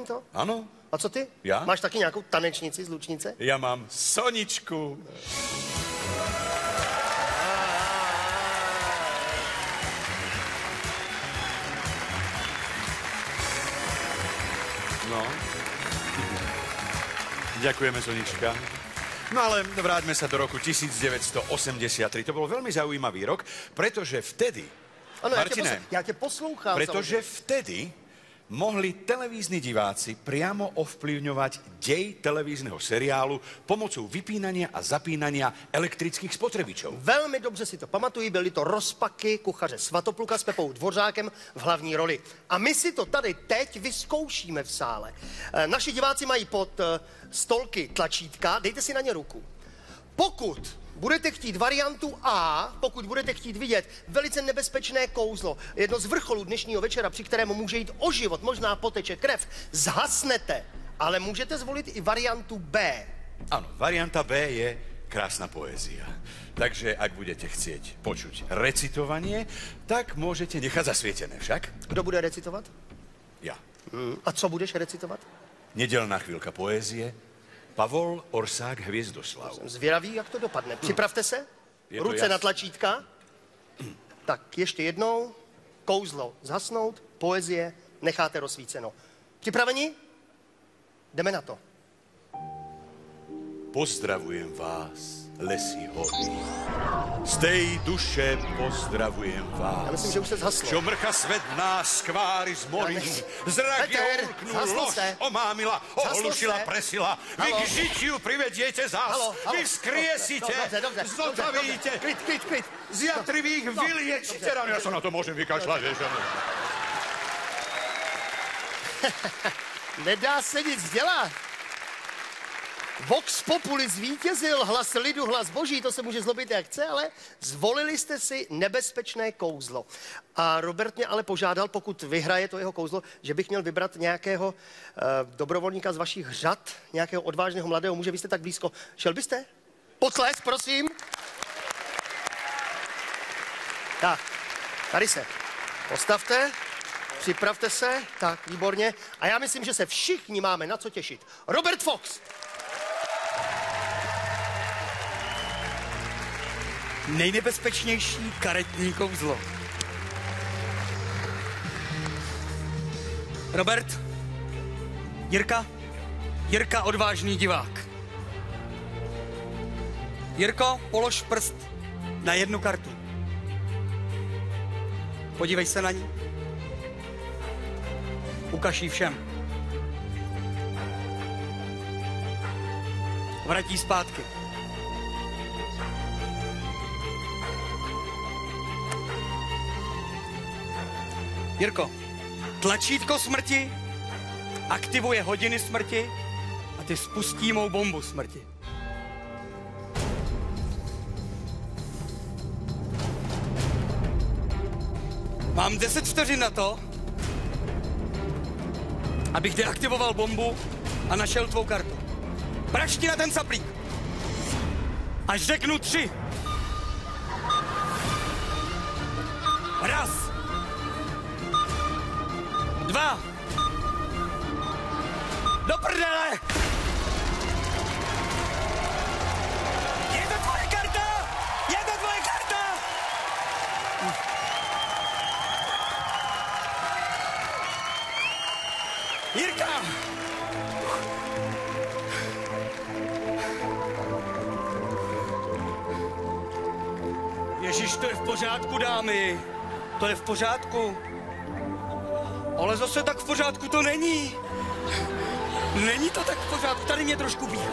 to? Ano. A co ty? Já? Máš taky nějakou tanečnici z Lučnice? Já mám Soničku. No. Ďakujeme, Sonička. No ale vráťme sa do roku 1983. To bol veľmi zaujímavý rok, pretože vtedy... Ano, Martine, já tě poslouchám. pretože vtedy mohli televízni diváci priamo ovplyvňovať dej televízneho seriálu pomocou vypínania a zapínania elektrických spotřebičov. Velmi dobře si to pamatuju, byly to rozpaky kuchaře Svatopluka s Pepou Dvořákem v hlavní roli. A my si to tady teď vyzkoušíme v sále. Naši diváci mají pod stolky tlačítka, dejte si na ně ruku. Pokud budete chtít variantu A, pokud budete chtít vidět velice nebezpečné kouzlo, jedno z vrcholů dnešního večera, při kterému může jít o život, možná poteče krev, zhasnete, ale můžete zvolit i variantu B. Ano, varianta B je krásna poézia. Takže ak budete chcieť počuť recitovanie, tak môžete nechať zasvietené však. Kdo bude recitovat? Ja. A co budeš recitovat? Nedelná chvíľka poézie. Pavol Orsák Hvězdoslav. Jsem zvědavý, jak to dopadne. Připravte se. Ruce na tlačítka. Tak ještě jednou. Kouzlo zhasnout, poezie necháte rozsvíceno. Připraveni? Jdeme na to. Pozdravujem vás, lesy hory. Z tej duše pozdravujem vás. Já myslím, že už se zhaslo. Čo mrcha svet nás skváry zmorí. Zrak je olknul, lož omámila, ohlušila, presila. Vy k žitiu privediete zás. Vy vzkriesite, zotavíte. Klid. Z jatrivých vyliečite. Ja sa na to môžem vykašľať. Nedá se nic dělat. Vox populi zvítězil, hlas lidu, hlas boží, to se může zlobit jak chce, ale zvolili jste si nebezpečné kouzlo. A Robert mě ale požádal, pokud vyhraje to jeho kouzlo, že bych měl vybrat nějakého dobrovolníka z vašich řad, nějakého odvážného mladého muže, vy jste tak blízko. Šel byste? Potlesk, prosím. Tak, tady se postavte, připravte se, tak, výborně. A já myslím, že se všichni máme na co těšit. Robert Fox. Nejnebezpečnější karetní kouzlo. Robert? Jirka, odvážný divák. Jirko, polož prst na jednu kartu. Podívej se na ní. Ukaž ji všem. Vrátí zpátky. Jirko, tlačítko smrti aktivuje hodiny smrti a ty spustí mou bombu smrti. Mám 10 vteřin na to, abych deaktivoval bombu a našel tvou kartu. Prašti na ten saplík. Až řeknu 3. Raz. 2. Do prdele! Je to tvoje karta! Je to tvoje karta! Jirka! Ježiš, to je v pořádku, dámy. To je v pořádku. Ale zase tak v pořádku to není. Není to tak v pořádku, tady mě trošku bíhá.